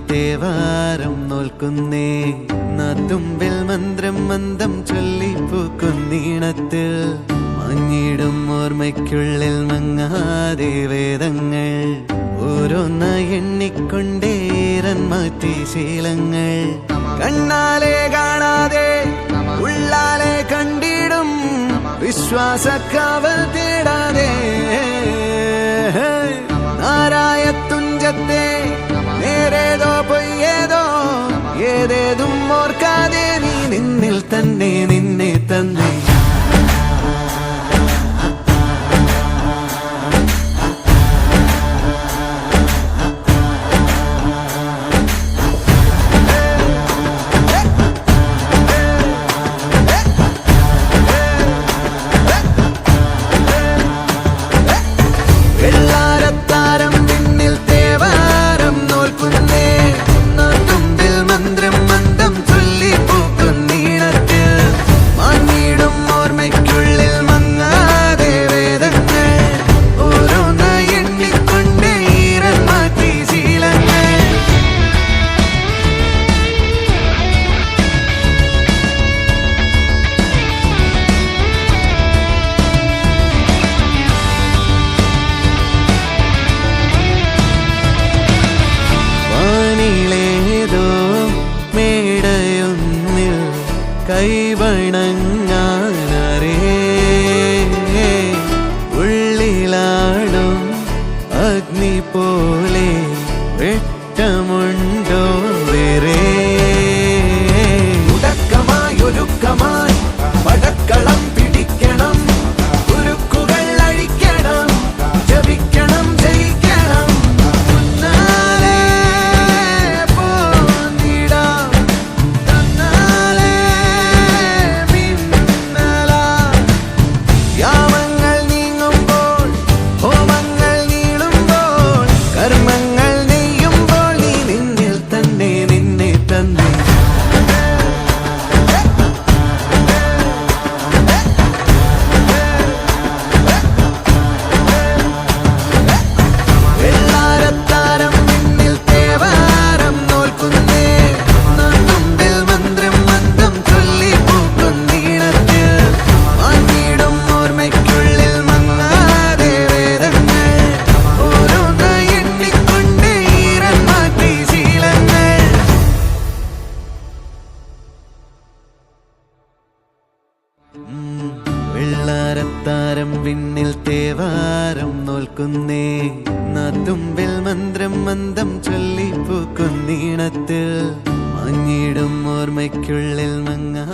തേവാരം നോൽക്കുന്നേ നാത്തുമ്പിൽ മന്ത്രം മന്ദം ചൊല്ലിപ്പൂക്കുന്നീണത്തിൽ മങ്ങിടും ഓർമ്മയ്ക്കുള്ളിൽ മങ്ങാതെ വേദങ്ങൾ ഓരോന്നായി എണ്ണിക്കൊണ്ടേരൻ മാറ്റി ശീലങ്ങൾ കണ്ണാലെ കാണാതെ ഉള്ളാലെ കണ്ടിടും വിശ്വാസക്കാവൽ തേടാതെ നാരായ തുഞ്ചത്തെ നേരേതോ പൊയ്യേതോ ഏതേതും ഓർക്കാതെ നീ നിന്നിൽ തന്നെ നിന്നെ തന്നെ കൈവണങ്ങാനരേ ഉള്ളിലാടും അഗ്നി പോലെ വെട്ടമുണ്ടോ വേറെ ഉടക്കമായൊരുക്കമായി പടക്കളം പിടിക്കണം ഉരുക്കുകൾ അഴിക്കണം ജപിക്കണം ജയിക്കണം വെള്ളാരത്താരം വിണ്ണിൽ തേവാരം നോൽക്കുന്നേ നാത്തുമ്പിൽ മന്ത്രം മന്ദം ചൊല്ലിപ്പൂക്കുന്നീണത്തിൽ മങ്ങിടും ഓർമ്മയ്ക്കുള്ളിൽ മങ്ങാ